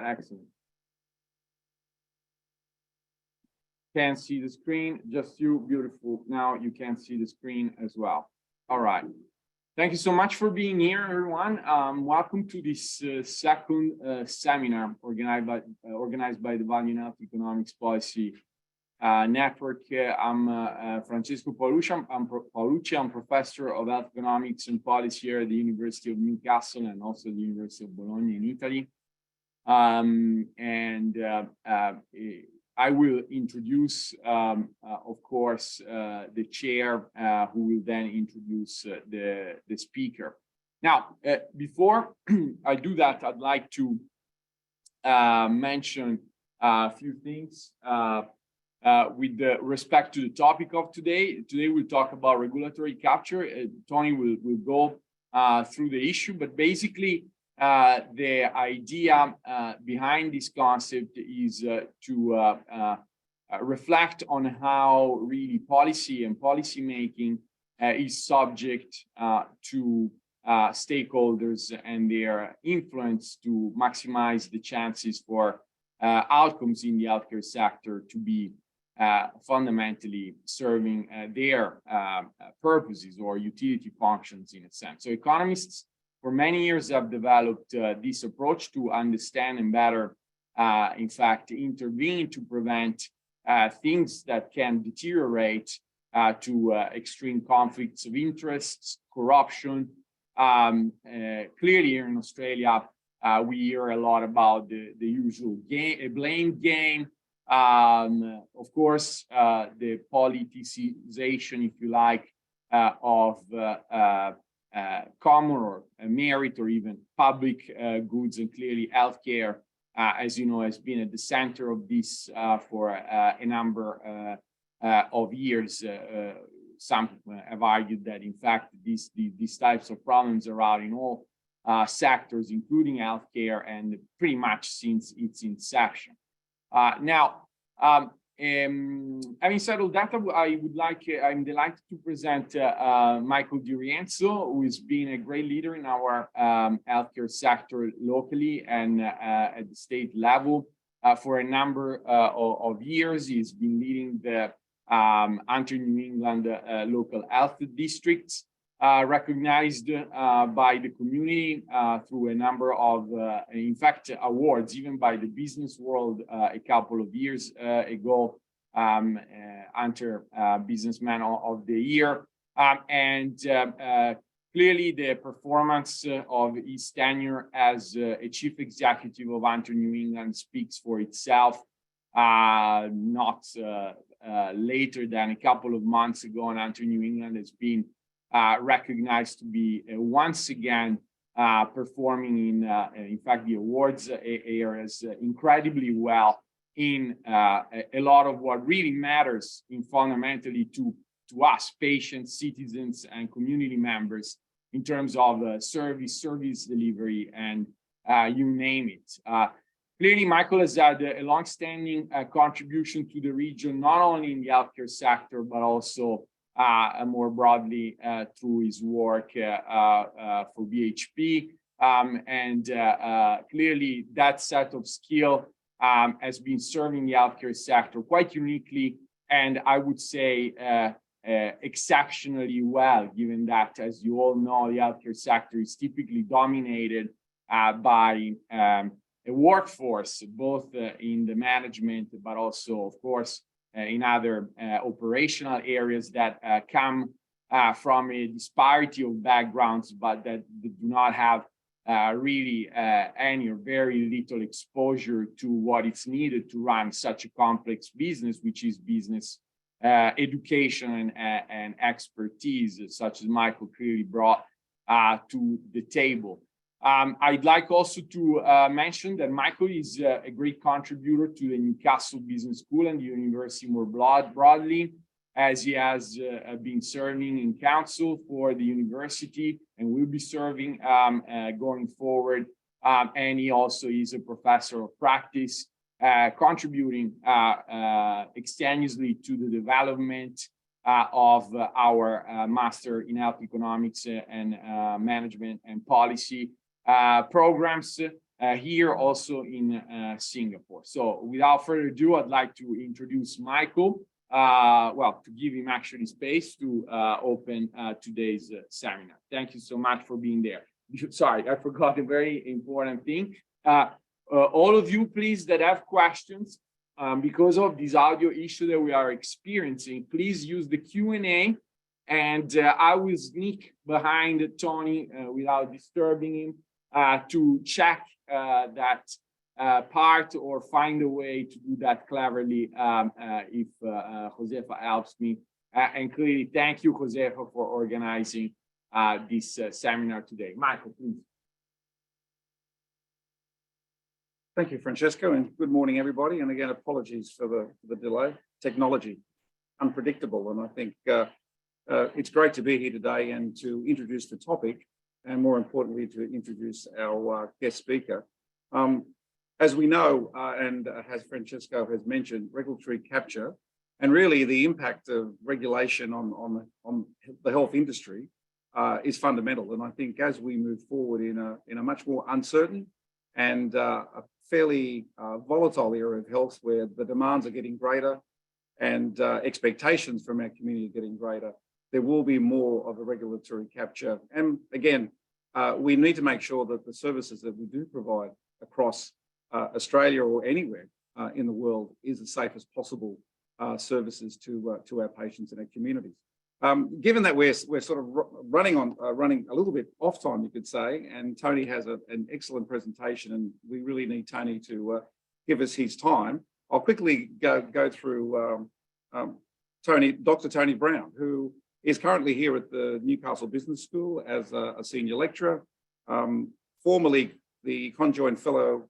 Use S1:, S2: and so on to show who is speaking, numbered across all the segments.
S1: Excellent. Can't see the screen, just you, beautiful. Now you can see the screen as well. All right. Thank you so much for being here, everyone. Welcome to this second seminar organized by the Value in Health Economics Policy Network. I'm Francesco Paolucci. I'm professor of health economics and policy here at the University of Newcastle and also the University of Bologna in Italy. I will introduce, of course, the chair, who will then introduce the speaker. Now, before I do that, I'd like to mention a few things with respect to the topic of today. Today, we'll talk about regulatory capture. Tony will go through the issue, but basically, the idea behind this concept is to reflect on how really policy and policy making is subject to stakeholders and their influence to maximize the chances for outcomes in the healthcare sector to be fundamentally serving their purposes or utility functions in a sense. So economists for many years have developed this approach to understand and better, in fact, intervene to prevent things that can deteriorate to extreme conflicts of interests, corruption. Clearly here in Australia, we hear a lot about the usual blame game. Of course, the politicization, if you like, of common or merit or even public goods, and clearly healthcare, as you know, has been at the center of this for a number of years. Some have argued that, in fact, these types of problems are out in all sectors, including healthcare, and pretty much since its inception. Having said all that, I'm delighted to present Michael DiRienzo, who has been a great leader in our healthcare sector locally and at the state level for a number of years. He's been leading the New England local health districts, recognized by the community through a number of, in fact, awards, even by the business world a couple of years ago, Businessman of the Year. Clearly the performance of his tenure as a chief executive of New England speaks for itself. Not later than a couple of months ago, New England has been recognized to be once again performing in fact, the awards areas incredibly well in a lot of what really matters fundamentally to us, patients, citizens, and community members in terms of service delivery, and you name it. Clearly, Michael has had a long-standing contribution to the region, not only in the healthcare sector, but also more broadly through his work for BHP. Clearly that set of skill has been serving the healthcare sector quite uniquely, and I would say exceptionally well, given that, as you all know, the healthcare sector is typically dominated by a workforce, both in the management, but also, of course, in other operational areas that come from a disparity of backgrounds, but that do not have really any or very little exposure to what is needed to run such a complex business, which is business education and expertise, such as Michael clearly brought to the table. I'd like also to mention that Michael is a great contributor to the Newcastle Business School and the university more broadly, as he has been serving in council for the university and will be serving going forward. And he also is a professor of practice, contributing extensiously to the development of our Master in Health Economics and Management and Policy programs. here also in Singapore. So without further ado, I'd like to introduce Michael, well, to give him actually space to open today's seminar. Thank you so much for being there. Sorry, I forgot a very important thing. All of you, please, that have questions, because of this audio issue that we are experiencing, please use the Q&A, and I will sneak behind Tony without disturbing him to check that part or find a way to do that cleverly if Josefa helps me. And clearly, thank you, Josefa, for organizing this seminar today. Michael, please.
S2: Thank you, Francesco, and good morning, everybody. And again, apologies for the delay. Technology, unpredictable, and I think it's great to be here today and to introduce the topic, and more importantly, to introduce our guest speaker. As we know, and as Francesco has mentioned, regulatory capture, and really the impact of regulation on the health industry is fundamental. And I think as we move forward in a much more uncertain and a fairly volatile area of health, where the demands are getting greater and expectations from our community are getting greater, there will be more of a regulatory capture. And again, we need to make sure that the services that we do provide across Australia or anywhere in the world is as safe as possible services to our patients and our communities. Given that we're sort of running a little bit off time, you could say, and Tony has an excellent presentation, and we really need Tony to give us his time, I'll quickly go through Dr. Tony Brown, who is currently here at the Newcastle Business School as a senior lecturer, formerly the conjoint fellow,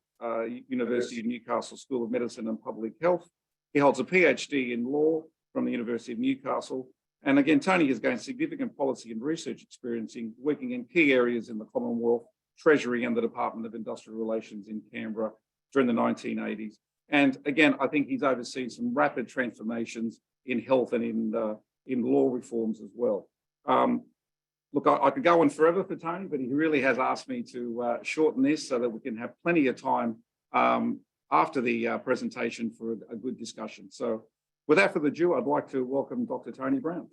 S2: University of Newcastle School of Medicine and Public Health. He holds a PhD in law from the University of Newcastle. And again, Tony has gained significant policy and research experience in working in key areas in the Commonwealth, Treasury and the Department of Industrial Relations in Canberra during the 1980s. And again, I think he's overseen some rapid transformations in health and in law reforms as well. Look, I could go on forever for Tony, but he really has asked me to shorten this so that we can have plenty of time after the presentation for a good discussion. So without further ado, I'd like to welcome Dr. Tony Brown.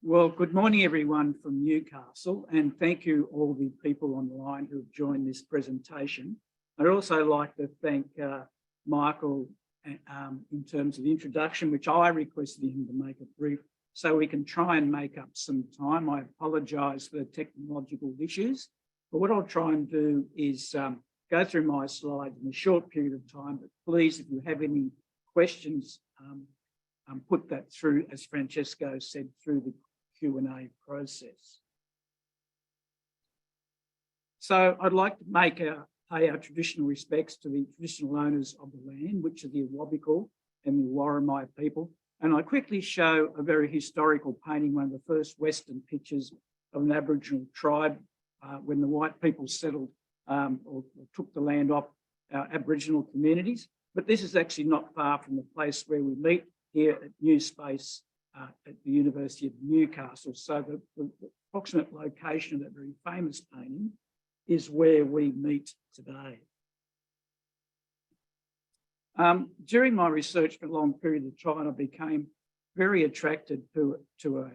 S3: Well, good morning, everyone from Newcastle, and thank you all the people on the line who have joined this presentation. I'd also like to thank Michael in terms of the introduction, which I requested him to make it brief, so we can try and make up some time. I apologise for the technological issues, but what I'll try and do is go through my slides in a short period of time, but please, if you have any questions, put that through, as Francesco said, through the Q&A process. So I'd like to pay our traditional respects to the traditional owners of the land, which are the Awabakal and the Warramai people. And I quickly show a very historical painting, one of the first Western pictures of an Aboriginal tribe when the white people settled or took the land off our Aboriginal communities. But this is actually not far from the place where we meet here at New Space at the University of Newcastle. So the approximate location of that very famous painting is where we meet today. During my research for a long period of time, I became very attracted to a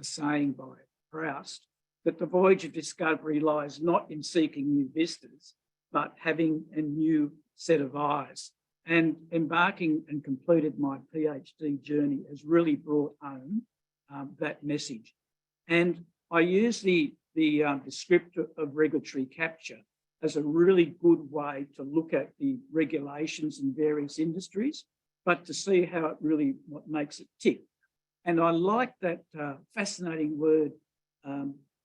S3: saying by Proust that the voyage of discovery lies not in seeking new vistas, but having a new set of eyes. And embarking and completed my PhD journey has really brought home that message. And I use the descriptor of regulatory capture as a really good way to look at the regulations in various industries, but to see how it really, what makes it tick. And I like that fascinating word,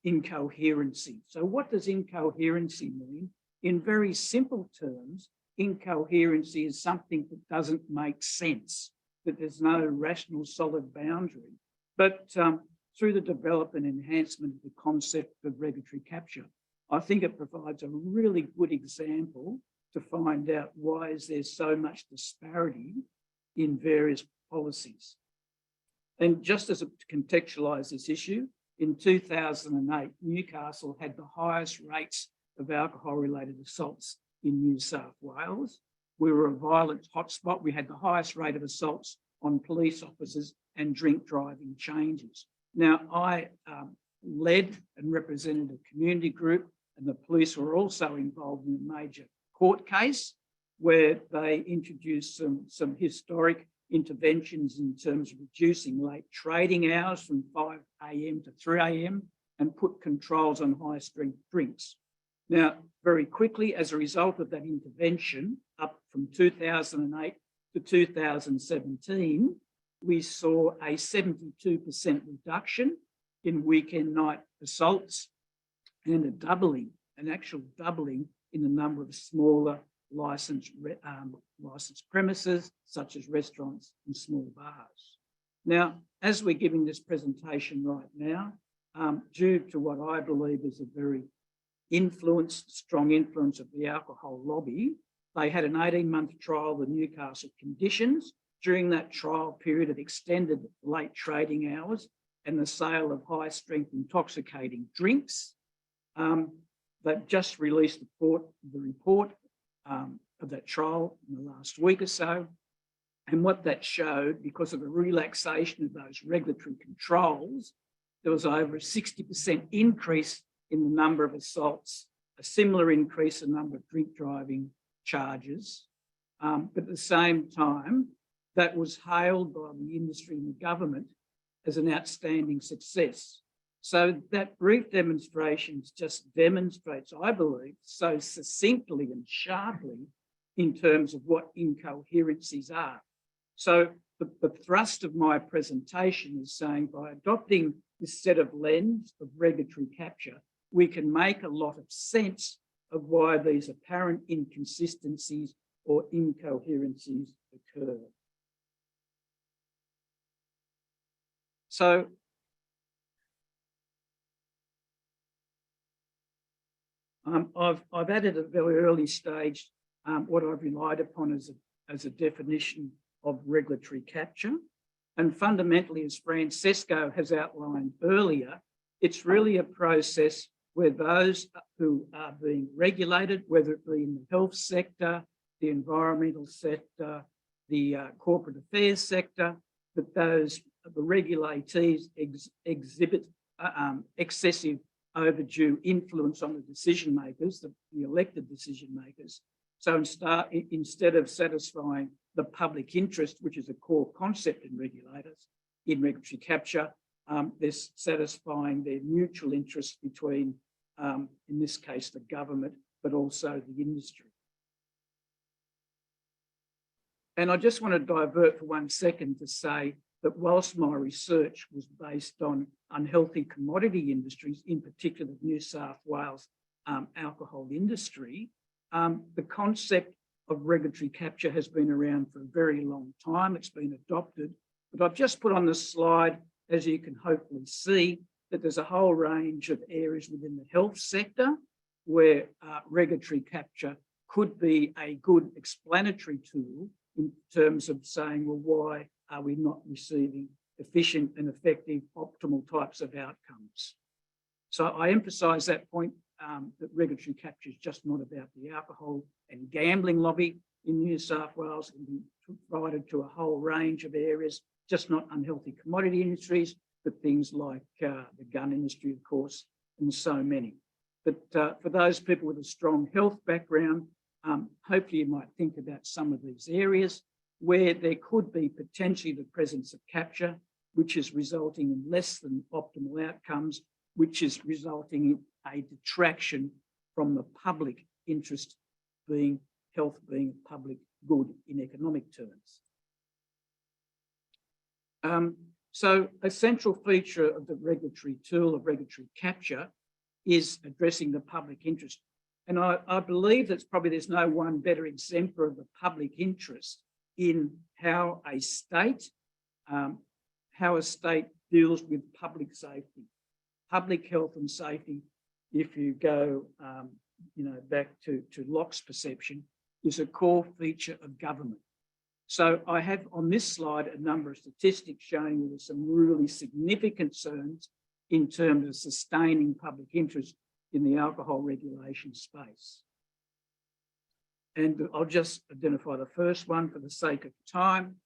S3: incoherency. So what does incoherency mean? In very simple terms, incoherency is something that doesn't make sense. that there's no rational solid boundary. But through the development and enhancement of the concept of regulatory capture, I think it provides a really good example to find out why is there so much disparity in various policies. And just as to contextualise this issue, in 2008, Newcastle had the highest rates of alcohol-related assaults in New South Wales. We were a violent hotspot. We had the highest rate of assaults on police officers and drink driving changes. Now, I led and represented a community group, and the police were also involved in a major court case where they introduced some historic interventions in terms of reducing late trading hours from 5 a.m. to 3 a.m. and put controls on high-strength drinks. Now, very quickly, as a result of that intervention, up from 2008 to 2017, we saw a 72% reduction in weekend night assaults and an actual doubling in the number of smaller licensed premises, such as restaurants and small bars. Now, as we're giving this presentation right now, due to what I believe is a very strong influence of the alcohol lobby, they had an 18-month trial of the Newcastle conditions. During that trial period, it extended late trading hours and the sale of high-strength intoxicating drinks. They've just released the report of that trial in the last week or so. And what that showed, because of the relaxation of those regulatory controls, there was over a 60% increase in the number of assaults, a similar increase in the number of drink driving charges. But at the same time, that was hailed by the industry and the government as an outstanding success. So that brief demonstration just demonstrates, I believe, so succinctly and sharply in terms of what incoherencies are. So the thrust of my presentation is saying by adopting this set of lens of regulatory capture, we can make a lot of sense of why these apparent inconsistencies or incoherencies occur. So I've added at a very early stage what I've relied upon as a definition of regulatory capture. And fundamentally, as Francesco has outlined earlier, it's really a process where those who are being regulated, whether it be in the health sector, the environmental sector, the corporate affairs sector, that the regulatees exhibit excessive overdue influence on the decision makers, the elected decision makers. So instead of satisfying the public interest, which is a core concept in regulatory capture, they're satisfying their mutual interest between, in this case, the government, but also the industry. And I just want to divert for 1 second to say that whilst my research was based on unhealthy commodity industries, in particular the New South Wales alcohol industry, the concept of regulatory capture has been around for a very long time. It's been adopted, but I've just put on the slide, as you can hopefully see, that there's a whole range of areas within the health sector where regulatory capture could be a good explanatory tool in terms of saying, well, why are we not receiving efficient and effective optimal types of outcomes? So I emphasise that point, that regulatory capture is just not about the alcohol and gambling lobby in New South Wales. It can be provided to a whole range of areas, just not unhealthy commodity industries, but things like the gun industry, of course, and so many. But for those people with a strong health background, hopefully you might think about some of these areas where there could be potentially the presence of capture, which is resulting in less than optimal outcomes, which is resulting in a detraction from the public interest being health being a public good in economic terms. So a central feature of the regulatory tool of regulatory capture is addressing the public interest. And I believe that probably there's no one better exemplar of the public interest in how a state deals with public safety, public health and safety. If you go, back to Locke's perception, is a core feature of government. So I have on this slide a number of statistics showing you there's some really significant concerns in terms of sustaining public interest in the alcohol regulation space. And I'll just identify the first one for the sake of time.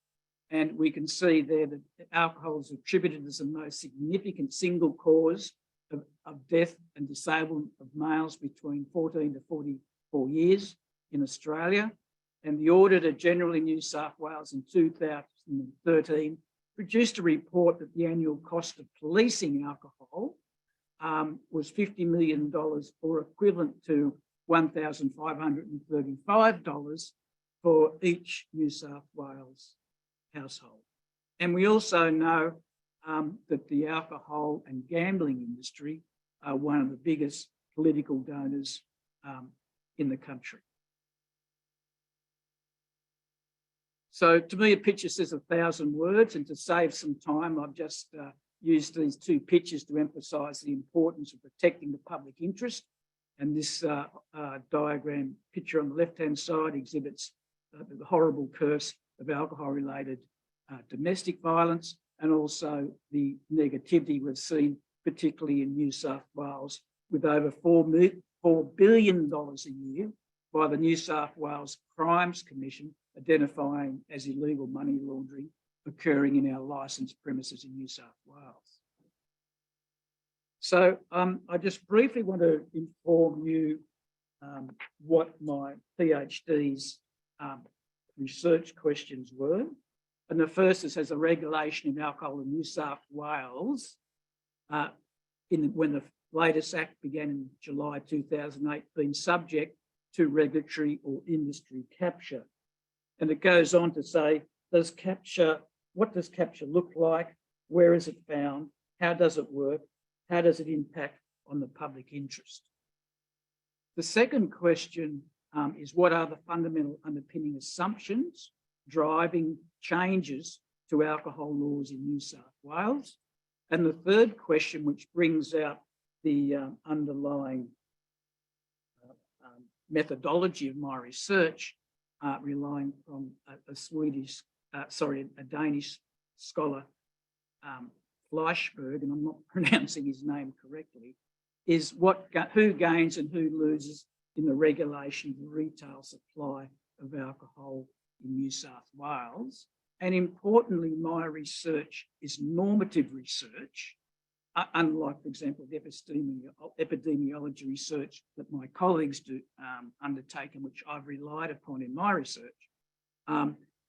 S3: And we can see there that alcohol is attributed as the most significant single cause of death and disablement of males between 14 to 44 years in Australia. And the Auditor General in New South Wales in 2013 produced a report that the annual cost of policing alcohol was $50 million, or equivalent to $1,535 for each New South Wales household. And we also know that the alcohol and gambling industry are one of the biggest political donors in the country. So to me, a picture says 1,000 words, and to save some time, I've just used these two pictures to emphasise the importance of protecting the public interest. And this diagram picture on the left-hand side exhibits the horrible curse of alcohol-related domestic violence, and also the negativity we've seen, particularly in New South Wales, with over $4 billion a year by the New South Wales Crimes Commission identifying as illegal money laundering occurring in our licensed premises in New South Wales. So I just briefly want to inform you what my PhD's research questions were. And the first is, as a regulation of alcohol in New South Wales, when the latest act began in July 2008, been subject to regulatory or industry capture. And it goes on to say, what does capture look like? Where is it found? How does it work? How does it impact on the public interest? The second question is, what are the fundamental underpinning assumptions driving changes to alcohol laws in New South Wales? And the third question, which brings out the underlying methodology of my research, relying from a Danish scholar, Fleischberg, and I'm not pronouncing his name correctly, is who gains and who loses in the regulation of the retail supply of alcohol in New South Wales. And importantly, my research is normative research, unlike, for example, the epidemiology research that my colleagues do undertake, and which I've relied upon in my research.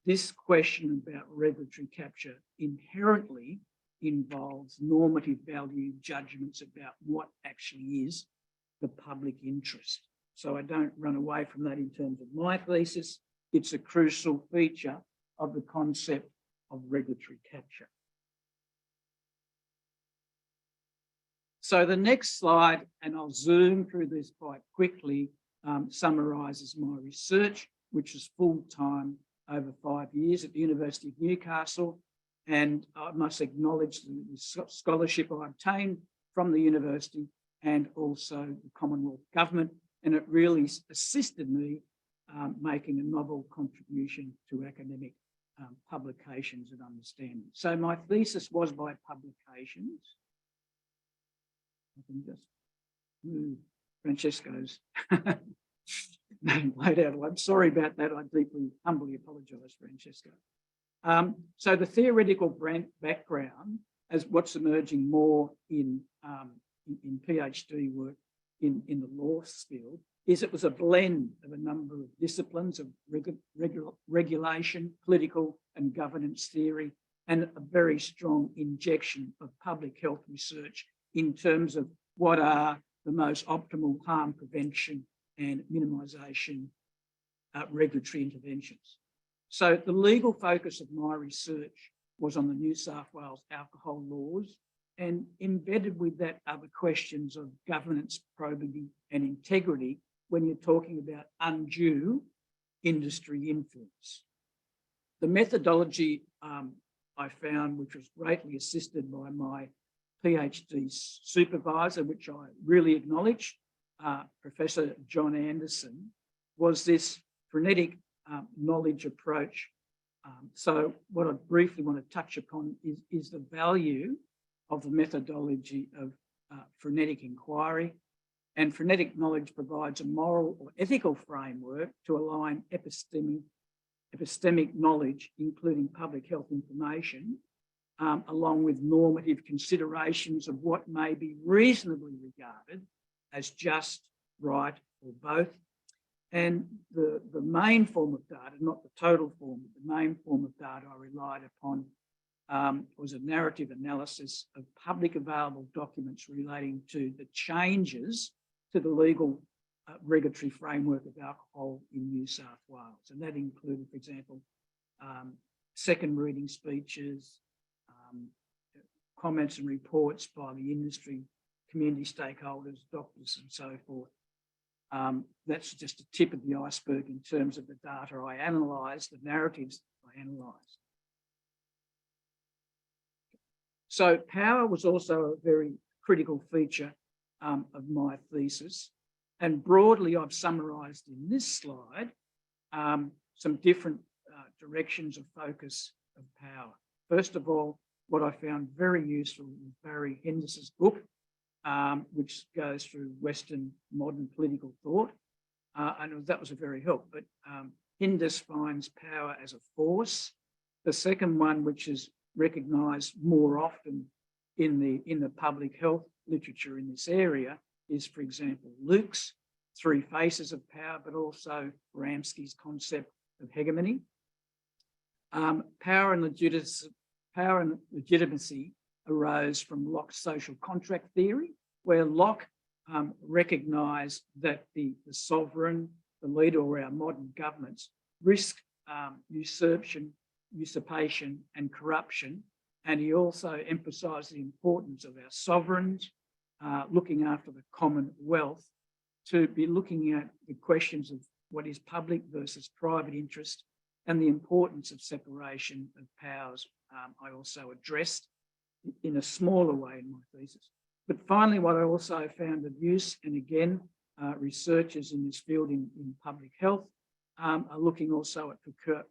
S3: This question about regulatory capture inherently involves normative value judgments about what actually is the public interest. So I don't run away from that in terms of my thesis. It's a crucial feature of the concept of regulatory capture. So the next slide, and I'll zoom through this quite quickly, summarises my research, which is full-time over 5 years at the University of Newcastle. And I must acknowledge the scholarship I obtained from the university and also the Commonwealth Government. And it really assisted me making a novel contribution to academic publications and understanding. So my thesis was by publications. I can just move Francesco's name laid out. I'm sorry about that. I humbly apologise, Francesco. So the theoretical background, as what's emerging more in PhD work in the law field, is it was a blend of a number of disciplines of regulation, political and governance theory, and a very strong injection of public health research in terms of what are the most optimal harm prevention and minimisation regulatory interventions. So the legal focus of my research was on the New South Wales alcohol laws, and embedded with that are the questions of governance, probity and integrity when you're talking about undue industry influence. The methodology I found, which was greatly assisted by my PhD supervisor, which I really acknowledge, Professor John Anderson, was this frenetic knowledge approach. So what I briefly want to touch upon is the value of the methodology of frenetic inquiry. And frenetic knowledge provides a moral or ethical framework to align epistemic knowledge, including public health information, along with normative considerations of what may be reasonably regarded as just, right, or both. And the main form of data, not the total form, but the main form of data I relied upon was a narrative analysis of public available documents relating to the changes to the legal regulatory framework of alcohol in New South Wales. And that included, for example, second reading speeches, comments and reports by the industry, community stakeholders, doctors, and so forth. That's just a tip of the iceberg in terms of the data I analysed, the narratives I analysed. So power was also a very critical feature of my thesis. And broadly, I've summarised in this slide some different directions of focus of power. First of all, what I found very useful was Barry Hendis's book, which goes through Western modern political thought. And that was a very help. But Hindis finds power as a force. The second one, which is recognised more often in the public health literature in this area, is, for example, Luke's Three Faces of Power, but also Ramsky's concept of hegemony. Power and legitimacy arose from Locke's social contract theory, where Locke recognised that the sovereign, the leader, or our modern governments risk usurpation and corruption. And he also emphasised the importance of our sovereigns looking after the commonwealth, to be looking at the questions of what is public versus private interest and the importance of separation of powers. I also addressed in a smaller way in my thesis. But finally, what I also found of use, and again, researchers in this field in public health are looking also at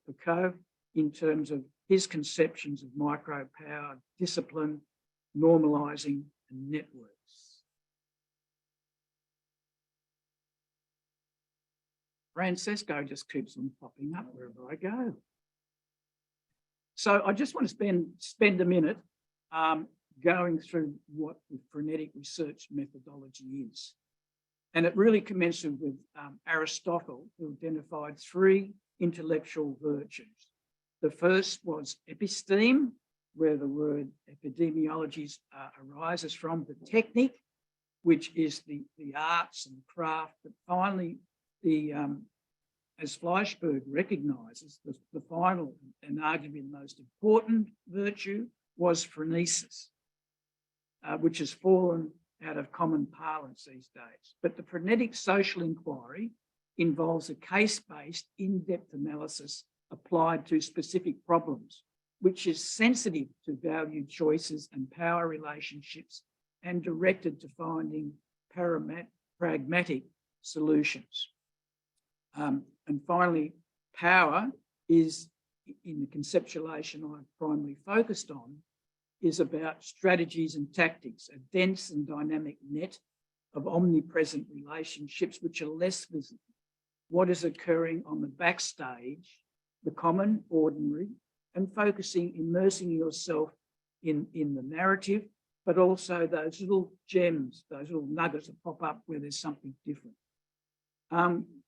S3: Foucault in terms of his conceptions of micro-power, discipline, normalising, and networks. Francesco just keeps on popping up wherever I go. So I just want to spend a minute going through what the frenetic research methodology is. And it really commenced with Aristotle, who identified three intellectual virtues. The first was episteme, where the word epidemiology arises from, the technique, which is the arts and craft. But finally, as Fleischberg recognises, the final and arguably the most important virtue was phronesis, which has fallen out of common parlance these days. But the frenetic social inquiry involves a case-based, in-depth analysis applied to specific problems, which is sensitive to value choices and power relationships and directed to finding pragmatic solutions. And finally, power is, in the conceptualization I've primarily focused on, is about strategies and tactics, a dense and dynamic net of omnipresent relationships which are less visible. What is occurring on the backstage, the common, ordinary, and focusing, immersing yourself in the narrative, but also those little gems, those little nuggets that pop up where there's something different.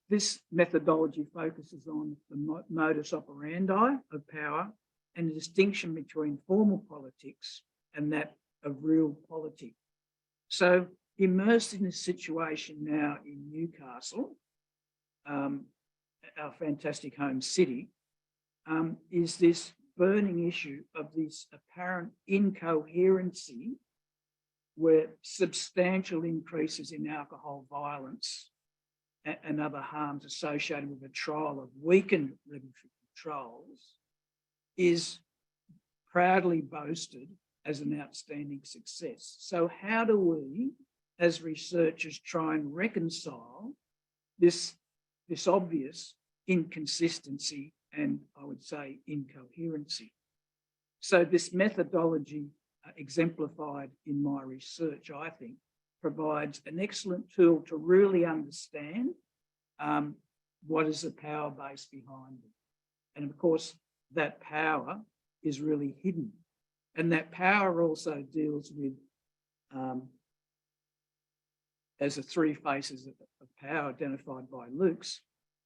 S3: This methodology focuses on the modus operandi of power and the distinction between formal politics and that of real politics. So immersed in this situation now in Newcastle, our fantastic home city, is this burning issue of this apparent incoherency where substantial increases in alcohol violence and other harms associated with a trial of weakened regulatory controls is proudly boasted as an outstanding success. So how do we, as researchers, try and reconcile this obvious inconsistency and, I would say, incoherency? So this methodology exemplified in my research, I think, provides an excellent tool to really understand what is the power base behind it. And of course, that power is really hidden. And that power also deals with, as the three faces of power identified by Luke's,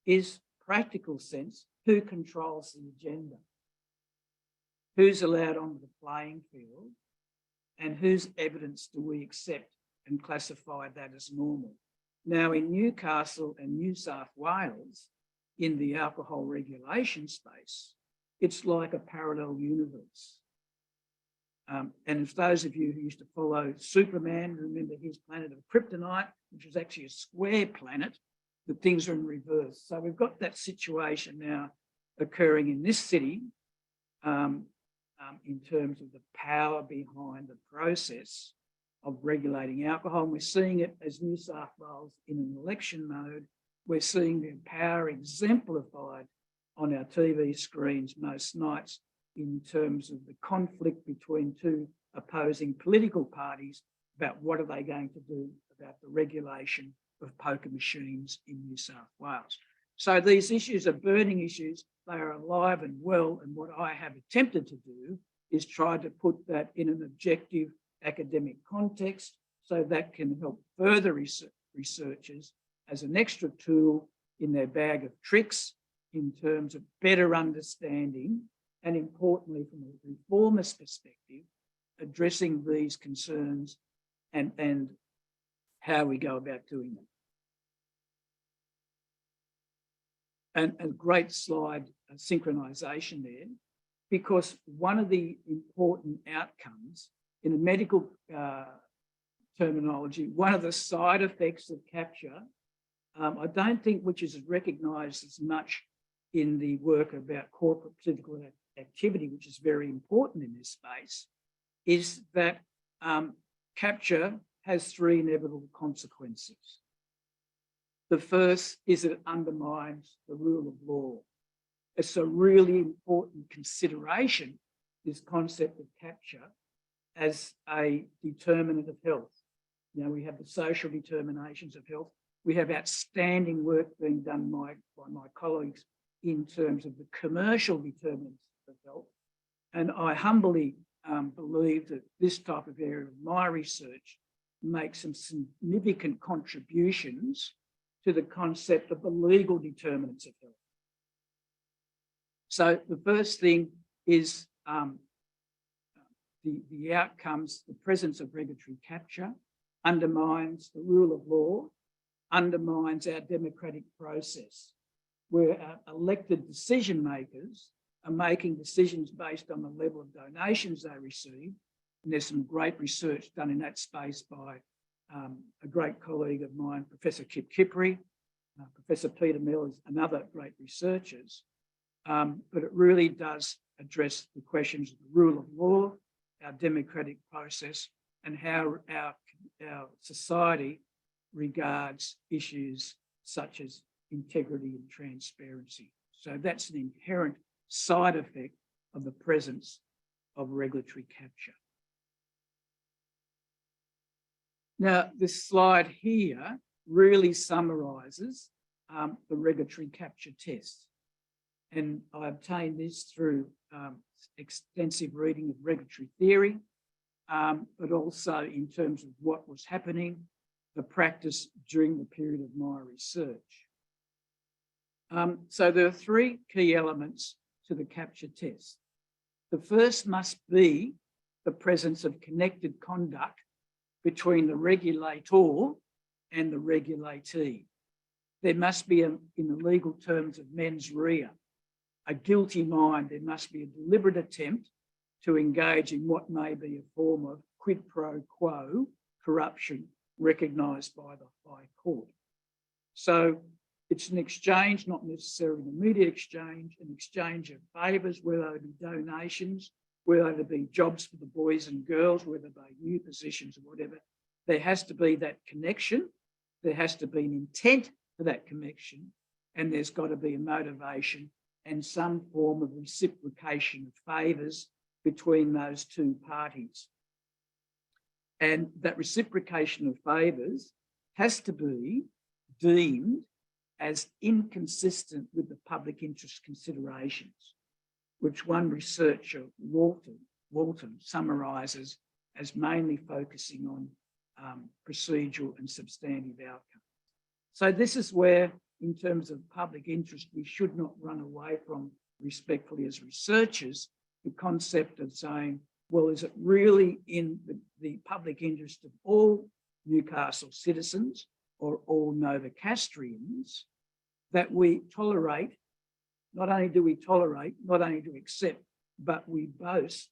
S3: is practical sense, who controls the agenda, who's allowed onto the playing field, and whose evidence do we accept and classify that as normal. Now, in Newcastle and New South Wales, in the alcohol regulation space, it's like a parallel universe. And if those of you who used to follow Superman remember his planet of kryptonite, which is actually a square planet, that things are in reverse. So we've got that situation now occurring in this city in terms of the power behind the process of regulating alcohol. And we're seeing it as New South Wales in an election mode. We're seeing the power exemplified on our TV screens most nights in terms of the conflict between two opposing political parties about what are they going to do about the regulation of poker machines in New South Wales. So these issues are burning issues. They are alive and well. And what I have attempted to do is try to put that in an objective academic context so that can help further researchers as an extra tool in their bag of tricks in terms of better understanding and, importantly, from a reformist perspective, addressing these concerns and how we go about doing them. And a great slide, synchronisation there, because one of the important outcomes in the medical terminology, one of the side effects of capture, I don't think which is recognised as much in the work about corporate political activity, which is very important in this space, is that capture has three inevitable consequences. The first is it undermines the rule of law. It's a really important consideration, this concept of capture as a determinant of health. Now, we have the social determinations of health. We have outstanding work being done by my colleagues in terms of the commercial determinants of health. And I humbly believe that this type of area of my research makes some significant contributions to the concept of the legal determinants of health. So the first thing is the outcomes, the presence of regulatory capture undermines the rule of law, undermines our democratic process, where our elected decision makers are making decisions based on the level of donations they receive. And there's some great research done in that space by a great colleague of mine, Professor Kip Kippery, Professor Peter Mills, and other great researchers. But it really does address the questions of the rule of law, our democratic process, and how our society regards issues such as integrity and transparency. So that's an inherent side effect of the presence of regulatory capture. Now, this slide here really summarises the regulatory capture test. And I obtained this through extensive reading of regulatory theory, but also in terms of what was happening, the practice during the period of my research. So there are three key elements to the capture test. The first must be the presence of connected conduct between the regulator and the regulatee. There must be, in the legal terms of mens rea, a guilty mind. There must be a deliberate attempt to engage in what may be a form of quid pro quo corruption recognised by the High Court. So It's an exchange, not necessarily an immediate exchange, an exchange of favours, whether they be donations, whether they be jobs for the boys and girls, whether they be new positions or whatever. There has to be that connection. There has to be an intent for that connection, and there's got to be a motivation and some form of reciprocation of favours between those two parties. And that reciprocation of favours has to be deemed as inconsistent with the public interest considerations, which one researcher, Walton, summarises as mainly focusing on procedural and substantive outcomes. So this is where, in terms of public interest, we should not run away from, respectfully as researchers, the concept of saying, well, is it really in the public interest of all Newcastle citizens or all Novocastrians that we tolerate, not only do we tolerate, not only do we accept, but we boast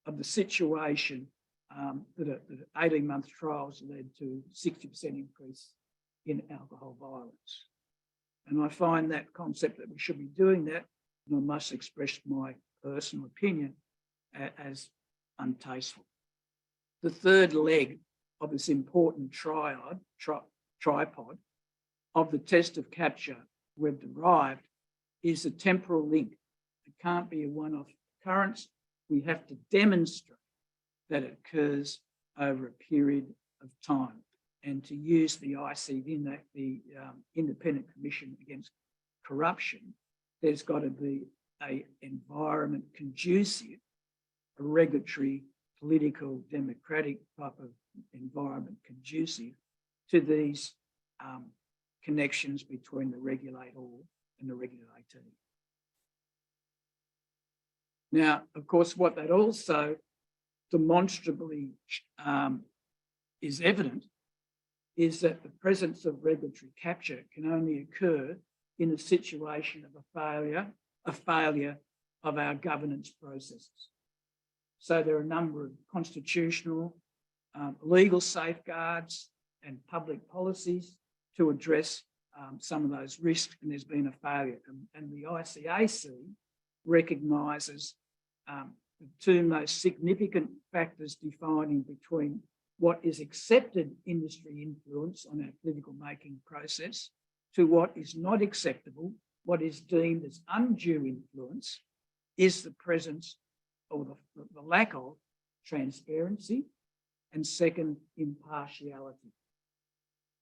S3: of the situation that 18-month trials led to 60% increase in alcohol violence. And I find that concept that we should be doing that, and I must express my personal opinion, as untasteful. The third leg of this important tripod of the test of capture we've derived is a temporal link. It can't be a one-off occurrence. We have to demonstrate that it occurs over a period of time. And to use the ICV, the Independent Commission Against Corruption, there's got to be an environment conducive, a regulatory, political, democratic type of environment conducive to these connections between the regulator and the regulatee. Now, of course, what that also demonstrably is evident is that the presence of regulatory capture can only occur in a situation of a failure of our governance processes. So there are a number of constitutional, legal safeguards and public policies to address some of those risks, and there's been a failure. And the ICAC recognises the two most significant factors defining between what is accepted industry influence on our political making process to what is not acceptable, what is deemed as undue influence, is the presence or the lack of transparency, and second, impartiality.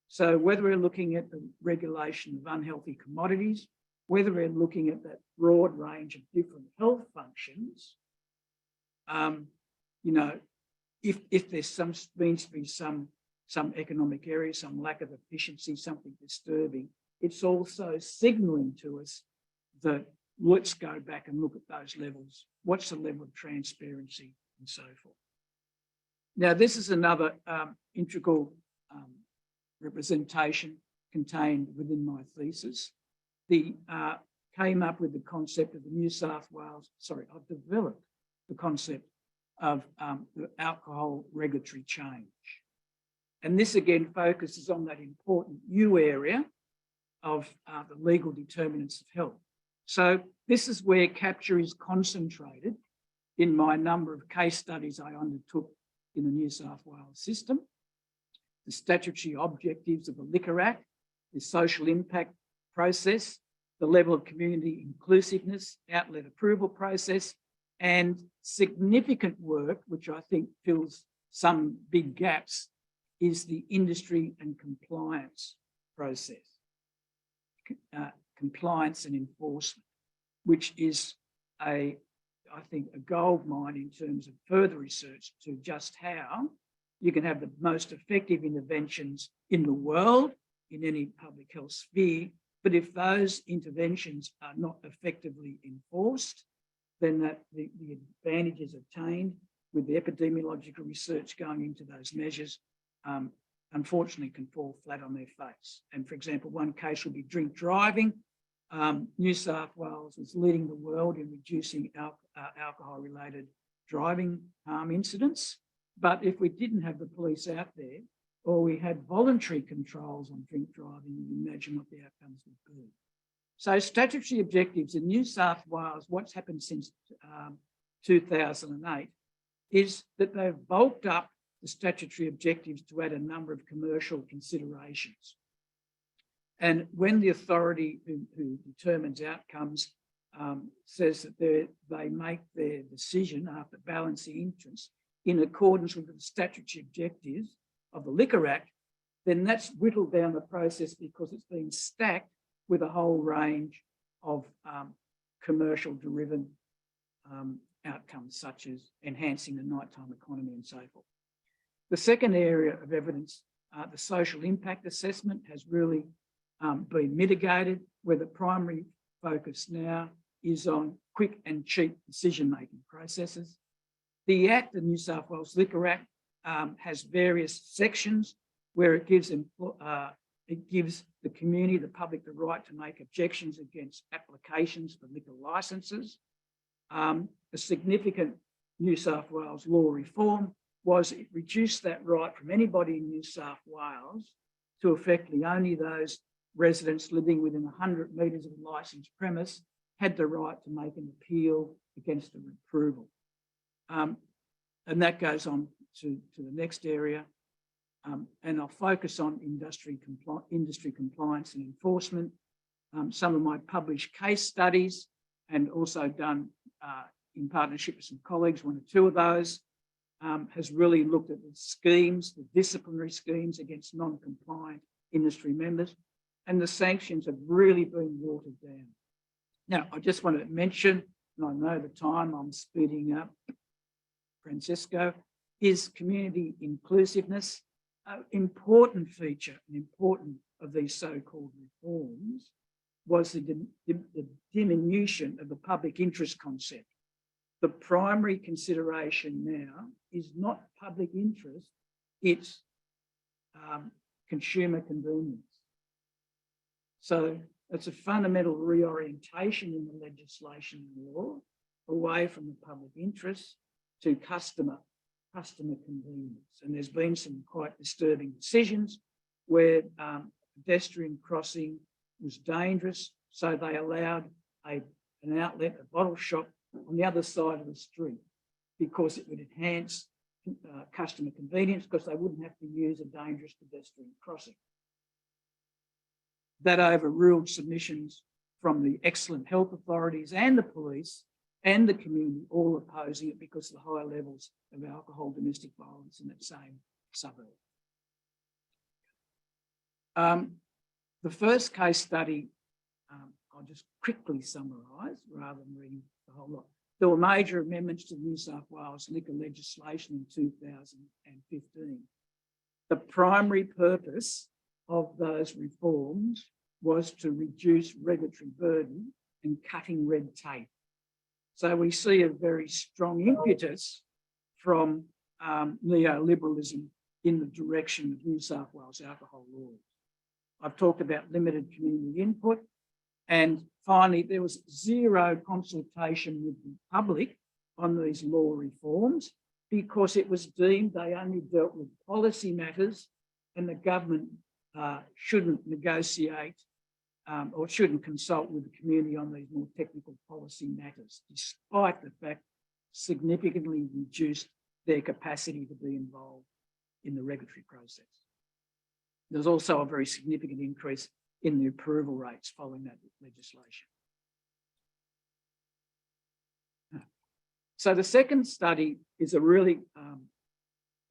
S3: So whether we're looking at the regulation of unhealthy commodities, whether we're looking at that broad range of different health functions, you know, if there's means to be some economic area, some lack of efficiency, something disturbing, it's also signalling to us that let's go back and look at those levels. What's the level of transparency and so forth? Now, this is another integral representation contained within my thesis. Came up with the concept of the New South Wales, I've developed the concept of the alcohol regulatory change. And this again focuses on that important new area of the legal determinants of health. So this is where capture is concentrated in my number of case studies I undertook in the New South Wales system. The statutory objectives of the Liquor Act, the social impact process, the level of community inclusiveness, outlet approval process, and significant work, which I think fills some big gaps, is the industry and compliance process. Compliance and enforcement, which is I think a gold mine in terms of further research to just how you can have the most effective interventions in the world in any public health sphere, but if those interventions are not effectively enforced, then that the advantages obtained with the epidemiological research going into those measures unfortunately can fall flat on their face. And for example, one case would be drink driving. New South Wales is leading the world in reducing alcohol-related driving harm incidents. But if we didn't have the police out there or we had voluntary controls on drink driving, you imagine what the outcomes would be. So statutory objectives in New South Wales, what's happened since 2008, is that they've bulked up the statutory objectives to add a number of commercial considerations. And when the authority who determines outcomes says that they make their decision after balancing interests in accordance with the statutory objectives of the Liquor Act, then that's whittled down the process because it's been stacked with a whole range of commercial driven outcomes, such as enhancing the nighttime economy and so forth. The second area of evidence, the social impact assessment, has really been mitigated, where the primary focus now is on quick and cheap decision-making processes. The Act, the New South Wales Liquor Act, has various sections where it gives the community, the public, the right to make objections against applications for liquor licences. A significant New South Wales law reform was it reduced that right from anybody in New South Wales to effectively only those residents living within 100 metres of a licensed premise had the right to make an appeal against an approval. And that goes on to the next area. And I'll focus on industry compliance and enforcement. Some of my published case studies, and also done in partnership with some colleagues, one or two of those, has really looked at the schemes, the disciplinary schemes against non-compliant industry members, and the sanctions have really been watered down. Now, I just want to mention, and I know the time I'm speeding up, Francesco, is community inclusiveness. An important feature, an important of these so-called reforms, was the diminution of the public interest concept. The primary consideration now is not public interest, it's consumer convenience. So it's a fundamental reorientation in the legislation and law away from the public interest to customer convenience. And there's been some quite disturbing decisions where pedestrian crossing was dangerous, so they allowed an outlet, a bottle shop, on the other side of the street because it would enhance customer convenience because they wouldn't have to use a dangerous pedestrian crossing. That overruled submissions from the excellent health authorities and the police and the community, all opposing it because of the high levels of alcohol, domestic violence in that same suburb. The first case study, I'll just quickly summarise rather than reading the whole lot. There were major amendments to the New South Wales liquor legislation in 2015. The primary purpose of those reforms was to reduce regulatory burden and cutting red tape. So we see a very strong impetus from neoliberalism in the direction of New South Wales alcohol laws. I've talked about limited community input, and finally there was zero consultation with the public on these law reforms because it was deemed they only dealt with policy matters and the government shouldn't negotiate or shouldn't consult with the community on these more technical policy matters, despite the fact significantly reduced their capacity to be involved in the regulatory process. There's also a very significant increase in the approval rates following that legislation. So the second study is a really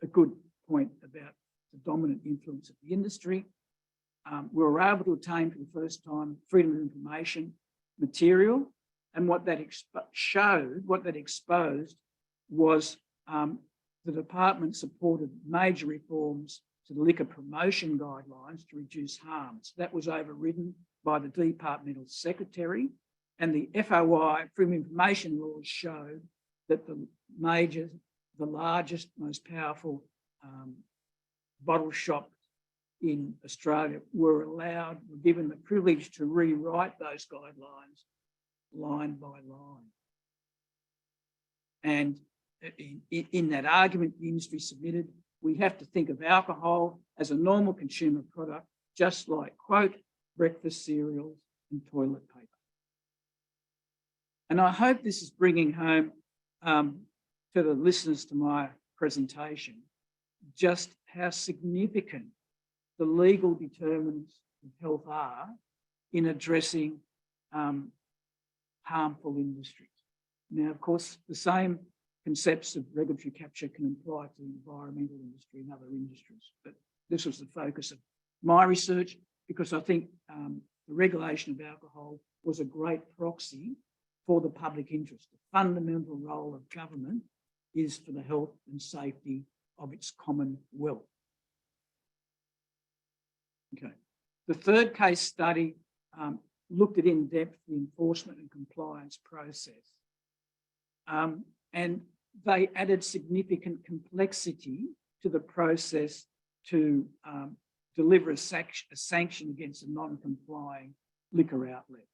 S3: a good point about the dominant influence of the industry. We were able to obtain for the first time freedom of information material, and what that exposed was the department supported major reforms to the liquor promotion guidelines to reduce harms. That was overridden by the departmental secretary, and the FOI, freedom of information laws, showed that the largest, most powerful bottle shop in Australia were given the privilege to rewrite those guidelines line by line. And in that argument the industry submitted we have to think of alcohol as a normal consumer product, just like, quote, breakfast cereals and toilet paper. And I hope this is bringing home to the listeners to my presentation just how significant the legal determinants of health are in addressing harmful industries. Now, of course, the same concepts of regulatory capture can apply to the environmental industry and other industries, but this was the focus of my research because I think the regulation of alcohol was a great proxy for the public interest. The fundamental role of government is for the health and safety of its commonwealth. Okay. The third case study looked at in depth the enforcement and compliance process. And they added significant complexity to the process to deliver a sanction against a non-complying liquor outlet.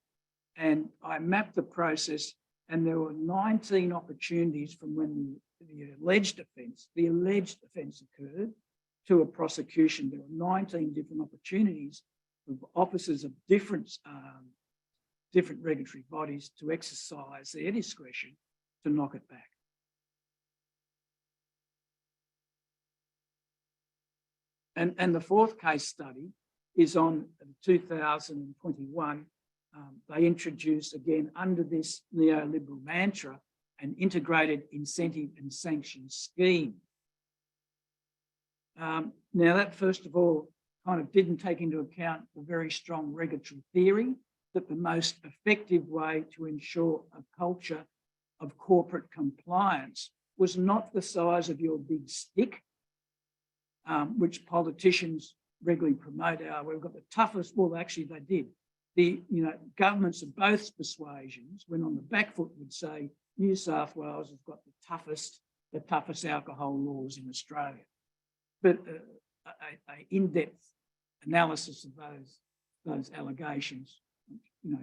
S3: And I mapped the process, and there were 19 opportunities from when the alleged offence occurred to a prosecution. There were 19 different opportunities of officers of different regulatory bodies to exercise their discretion to knock it back. And the fourth case study is on 2021. They introduced, again, under this neoliberal mantra, an integrated incentive and sanction scheme. Now, that, first of all, kind of didn't take into account the very strong regulatory theory that the most effective way to ensure a culture of corporate compliance was not the size of your big stick, which politicians regularly promote. We've got the toughest, well, actually they did. The governments of both persuasions went on the back foot, would say New South Wales has got the toughest alcohol laws in Australia. But an in-depth analysis of those allegations,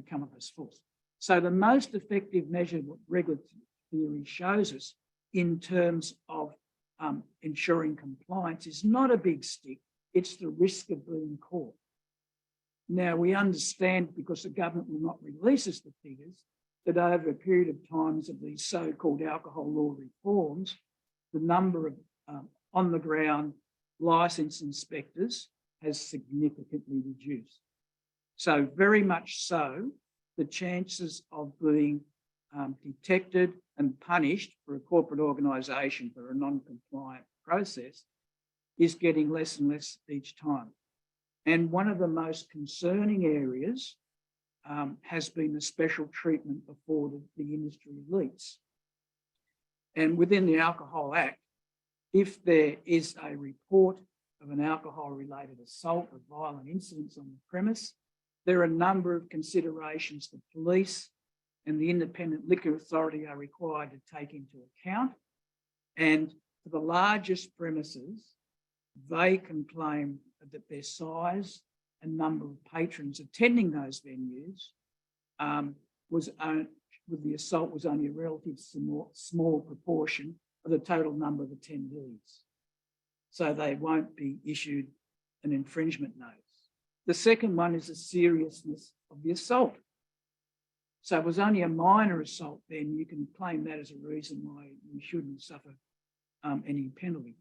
S3: come up as false. So the most effective measure what regulatory theory shows us in terms of ensuring compliance is not a big stick, it's the risk of being caught. Now, we understand, because the government will not release us the figures, that over a period of times of these so-called alcohol law reforms, the number of on-the-ground licensed inspectors has significantly reduced. So very much so, the chances of being detected and punished for a corporate organisation for a non-compliant process is getting less and less each time. And one of the most concerning areas has been the special treatment afforded the industry elites. And within the Alcohol Act, if there is a report of an alcohol-related assault or violent incidents on the premise, there are a number of considerations the police and the Independent Liquor Authority are required to take into account. And for the largest premises, they can claim that their size and number of patrons attending those venues with the assault was only a relatively small proportion of the total number of attendees. So they won't be issued an infringement notice. The second one is the seriousness of the assault. So if it was only a minor assault, then you can claim that as a reason why you shouldn't suffer any penalty.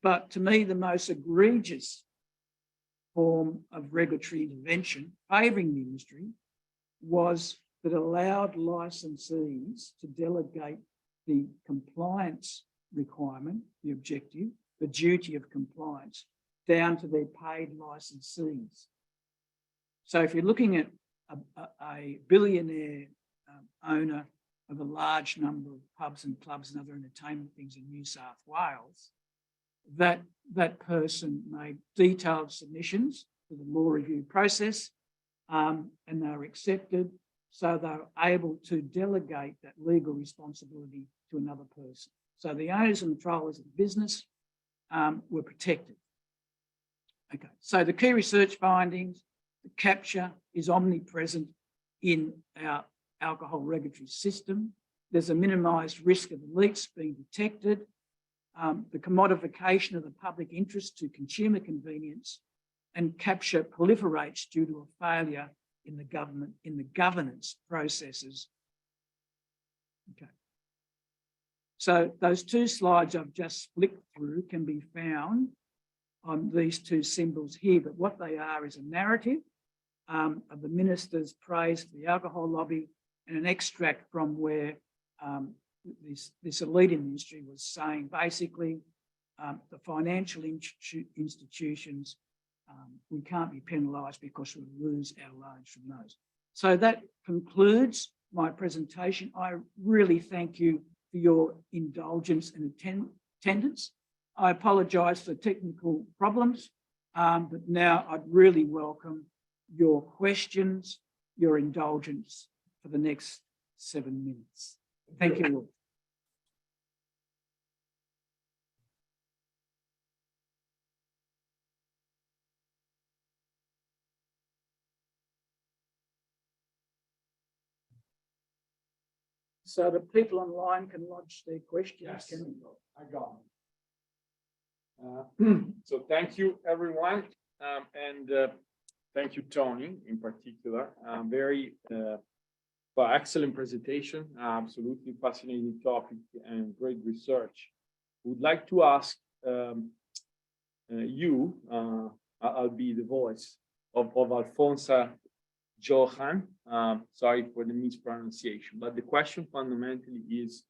S3: But to me, the most egregious form of regulatory intervention favouring the industry was that allowed licensees to delegate the compliance requirement, the objective, the duty of compliance, down to their paid licensees. So if you're looking at a billionaire owner of a large number of pubs and clubs and other entertainment things in New South Wales, that person made detailed submissions to the law review process and they were accepted, so they were able to delegate that legal responsibility to another person. So the owners and controllers of the business were protected. Okay, so the key research findings, the capture is omnipresent in our alcohol regulatory system. There's a minimised risk of elites being detected. the commodification of the public interest to consumer convenience, and capture proliferates due to a failure in the governance processes. Okay. So those two slides I've just flicked through can be found on these two symbols here, but what they are is a narrative of the minister's praise for the alcohol lobby and an extract from where this elite in the industry was saying basically the financial institutions, we can't be penalised because we lose our loans from those. So that concludes my presentation. I really thank you for your indulgence and attendance. I apologise for technical problems, but now I'd really welcome your questions, your indulgence for the next 7 minutes. Thank you all. So the people online can lodge their questions.
S1: Yes,
S3: Can
S1: I got them. So thank you, everyone. And thank you, Tony, in particular. Very excellent presentation. Absolutely fascinating topic and great research. Would like to ask you, I'll be the voice of Alfonso Johan. Sorry for the mispronunciation, but the question fundamentally is,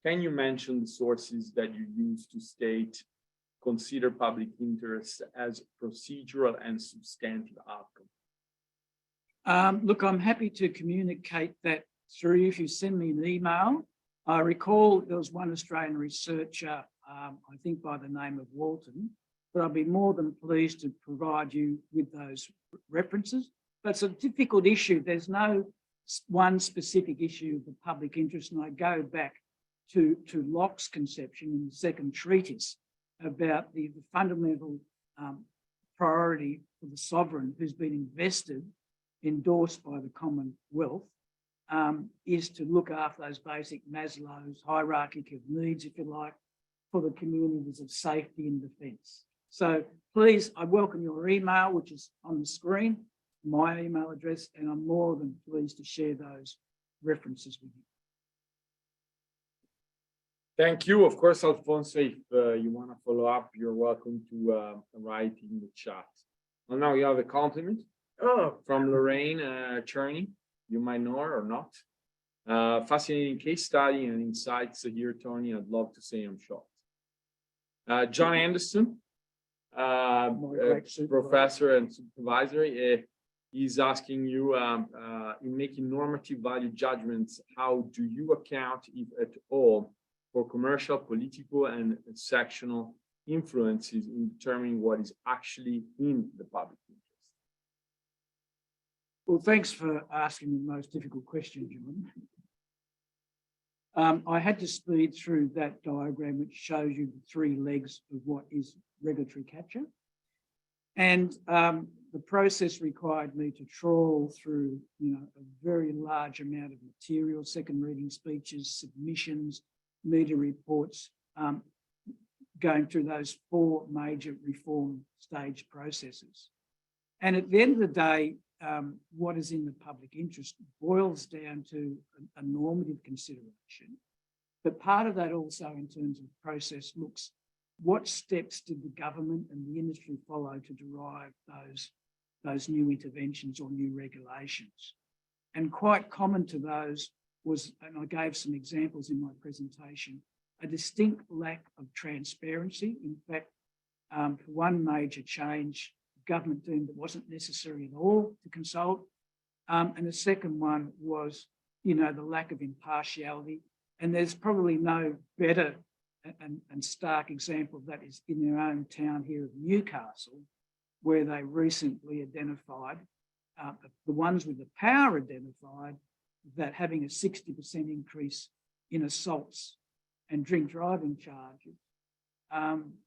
S1: can you mention the sources that you use to state, consider public interest as procedural and substantive outcome?
S3: Look, I'm happy to communicate that through you if you send me an email. I recall there was one Australian researcher, I think by the name of Walton, but I'll be more than pleased to provide you with those references. But it's a difficult issue. There's no one specific issue of the public interest, and I go back to Locke's conception in the second treatise about the fundamental priority for the sovereign who's been invested, endorsed by the Commonwealth, is to look after those basic Maslow's hierarchy of needs, if you like, for the communities of safety and defence. So please, I welcome your email, which is on the screen, my email address, and I'm more than pleased to share those references with you.
S1: Thank you. Of course, Alfonso, if you want to follow up, you're welcome to write in the chat. Well, now you have a compliment from Lorraine Cherney. You might know her or not. Fascinating case study and insights here, Tony. I'd love to say I'm shocked. John Anderson, professor and supervisor, he's asking you, in making normative value judgments, how do you account, if at all, for commercial, political, and sectional influences in determining what is actually in the public interest?
S3: Well, thanks for asking the most difficult question, John. I had to speed through that diagram, which shows you the three legs of what is regulatory capture. And the process required me to trawl through, a very large amount of material, second reading speeches, submissions, media reports, going through those 4 major reform stage processes. And at the end of the day, what is in the public interest boils down to a normative consideration. But part of that also, in terms of process, looks what steps did the government and the industry follow to derive those new interventions or new regulations. And quite common to those was, and I gave some examples in my presentation, a distinct lack of transparency. In fact, for one major change, government deemed it wasn't necessary at all to consult. And the second one was, the lack of impartiality. And there's probably no better and stark example of that is in their own town here of Newcastle, where they recently identified, the ones with the power identified, that having a 60% increase in assaults and drink driving charges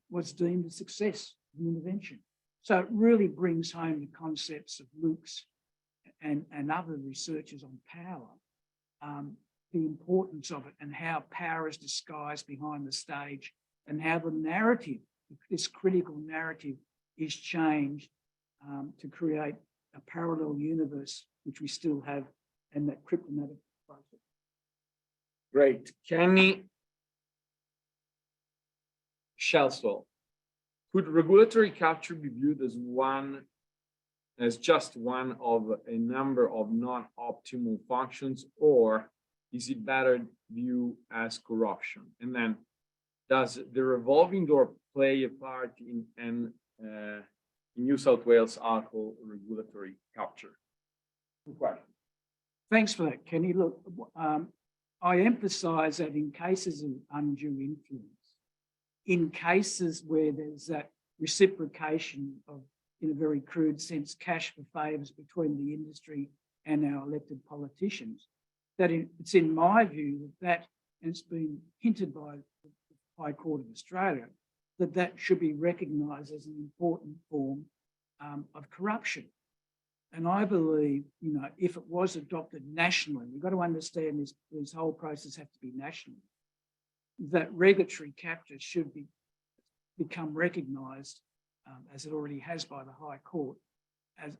S3: was deemed a success, an intervention. So it really brings home the concepts of Luke's and other researchers on power, the importance of it and how power is disguised behind the stage and how the narrative, this critical narrative, is changed to create a parallel universe, which we still have, and that cryptonatic process.
S1: Great. Kenny Shelswell. Could regulatory capture be viewed as just one of a number of non-optimal functions, or is it better viewed as corruption? And then, does the revolving door play a part in New South Wales alcohol regulatory capture? Good question.
S3: Thanks for that, Kenny. Look, I emphasise that in cases of undue influence, in cases where there's that reciprocation of, in a very crude sense, cash for favours between the industry and our elected politicians, that it's in my view that, and it's been hinted by the High Court of Australia, that should be recognised as an important form of corruption. And I believe, if it was adopted nationally, we've got to understand this whole process has to be national, that regulatory capture should become recognised, as it already has by the High Court,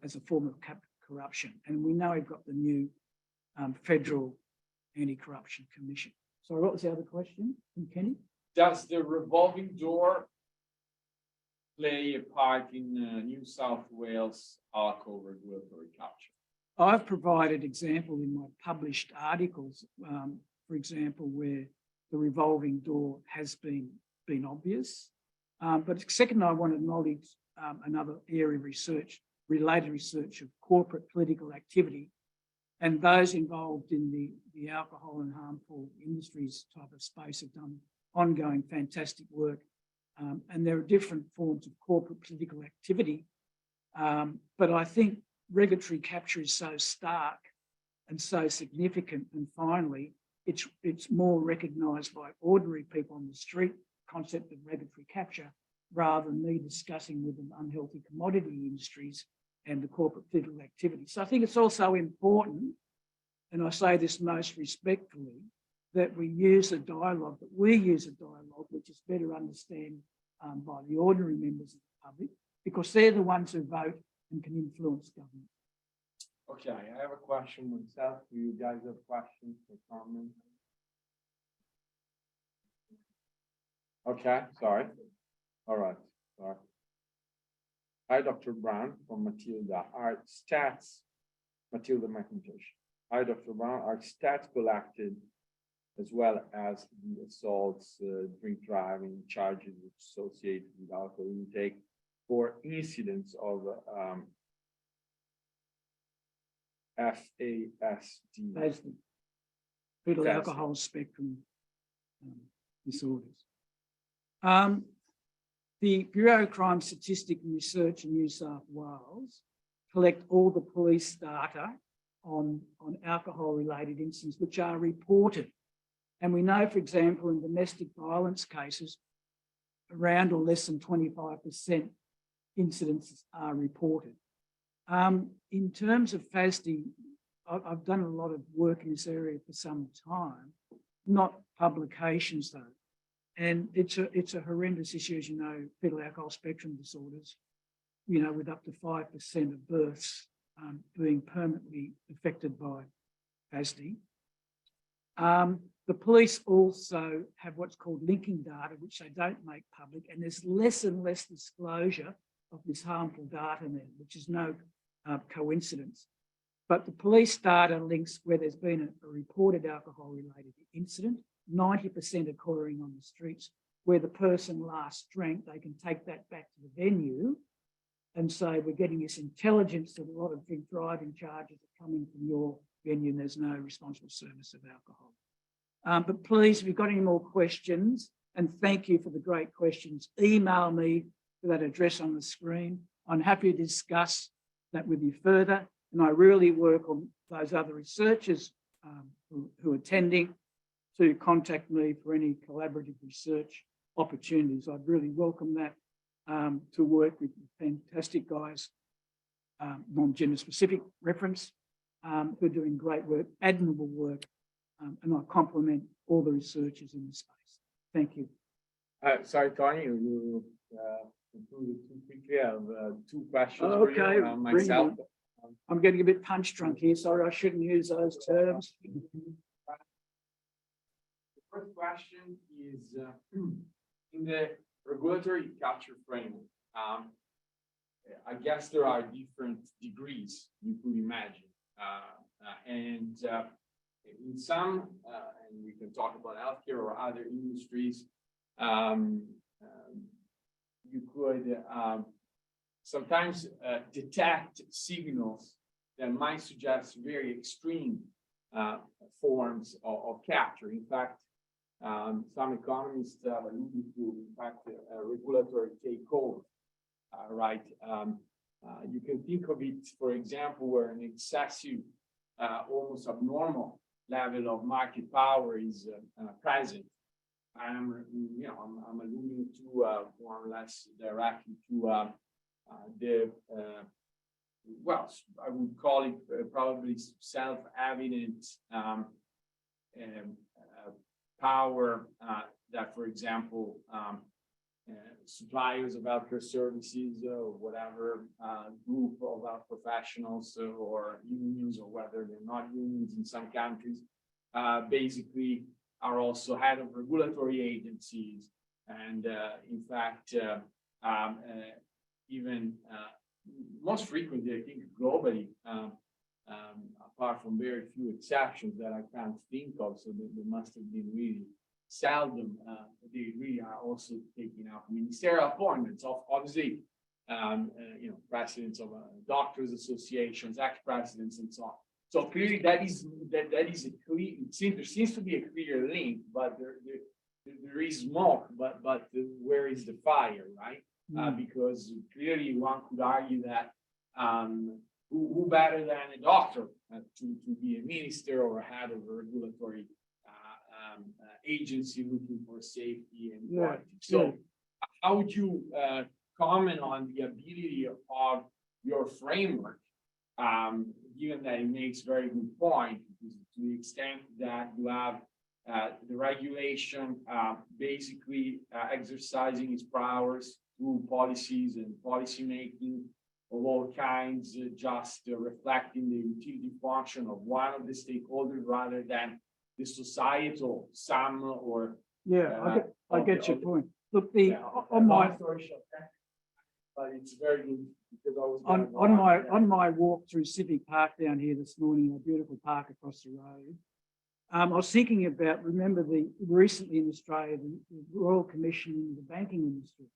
S3: as a form of corruption. And we know we've got the new Federal Anti-Corruption Commission. Sorry, what was the other question from Kenny?
S1: Does the revolving door play a part in New South Wales alcohol regulatory capture?
S3: I've provided example in my published articles, for example, where the revolving door has been obvious. But second, I want to acknowledge another area of research, related research of corporate political activity, and those involved in the alcohol and harmful industries type of space have done ongoing fantastic work. And there are different forms of corporate political activity. But I think regulatory capture is so stark and so significant. And finally, it's more recognised by ordinary people on the street, concept of regulatory capture, rather than me discussing with them unhealthy commodity industries and the corporate political activity. So I think it's also important, and I say this most respectfully, that we use a dialogue, which is better understood by the ordinary members of the public, because they're the ones who vote and can influence government.
S1: Okay, I have a question myself. Do you guys have questions or comments? Okay, sorry. All right, sorry. Hi, Dr. Brown from Matilda. Our stats, Matilda McIntosh. Hi, Dr. Brown. Our stats collected, as well as the assaults, drink driving charges associated with alcohol intake, for incidents of FASD.
S3: Fetal alcohol spectrum disorders. The Bureau of Crime Statistic and Research in New South Wales collect all the police data on alcohol-related incidents which are reported. And we know, for example, in domestic violence cases, around or less than 25% incidents are reported. In terms of FASD, I've done a lot of work in this area for some time, not publications though. And it's a horrendous issue, as you know, fetal alcohol spectrum disorders, with up to 5% of births being permanently affected by FASD. The police also have what's called linking data, which they don't make public, and there's less and less disclosure of this harmful data now, which is no coincidence. But the police data links where there's been a reported alcohol-related incident, 90% occurring on the streets, where the person last drank, they can take that back to the venue and say, we're getting this intelligence that a lot of drink driving charges are coming from your venue and there's no responsible service of alcohol. But please, if you've got any more questions, and thank you for the great questions, email me to that address on the screen. I'm happy to discuss that with you further. And I really work on those other researchers who are attending to contact me for any collaborative research opportunities. I'd really welcome that to work with fantastic guys, non-gender specific reference, who are doing great work, admirable work, and I compliment all the researchers in the space. Thank you.
S1: Sorry, Tony, you concluded too quickly. I have two questions for you
S3: Okay,
S1: myself.
S3: I'm getting a bit punch drunk here. Sorry, I shouldn't use those terms.
S1: The first question is in the regulatory capture framework. I guess there are different degrees you could imagine, and in some, and we can talk about healthcare or other industries, you could sometimes detect signals that might suggest very extreme forms of capture. In fact, some economists have alluded to, in fact, a regulatory takeover, right? You can think of it, for example, where an excessive, almost abnormal level of market power is present. I'm alluding to more or less directly to well, I would call it probably self-evident power that, for example, suppliers of healthcare services or whatever group of health professionals or unions, or whether they're not unions in some countries, basically are also head of regulatory agencies. And in fact, even most frequently, I think globally, apart from very few exceptions that I can't think of, so there must have been really seldom, they really are also taking up ministerial appointments of, obviously, presidents of doctors associations, ex-presidents, and so on. So clearly, that is a clear. There seems to be a clear link, but there is smoke. But where is the fire, right? Because clearly, one could argue that who better than a doctor to be a minister or head of a regulatory agency looking for safety and quality. So, how would you comment on the ability of your framework, given that it makes very good point, to the extent that you have the regulation basically exercising its powers through policies and policy making of all kinds, just reflecting the utility function of one of the stakeholders rather than the societal sum or
S3: I get your point. Look,
S1: but it's very good because I was
S3: on my walk through Sydney Park down here this morning, a beautiful park across the road. I was thinking about, remember recently in Australia, the Royal Commission in the banking industry.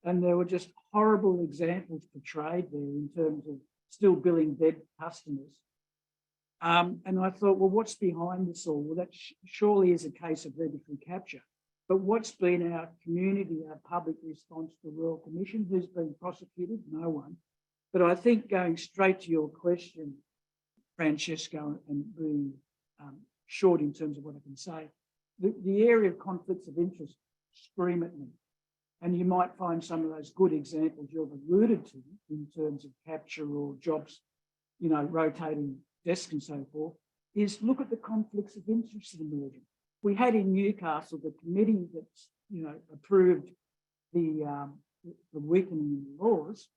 S3: And there were just horrible examples portrayed there in terms of still billing dead customers. And I thought, well, what's behind this all? Well, that surely is a case of regulatory capture. But what's been our community, our public response to the Royal Commission? Who's been prosecuted? No one. But I think going straight to your question, Francesco, and being short in terms of what I can say, the area of conflicts of interest scream at me. And you might find some of those good examples you've alluded to in terms of capture or jobs, rotating desks and so forth, is look at the conflicts of interest that emerging. We had in Newcastle the committee that approved the weakening in laws.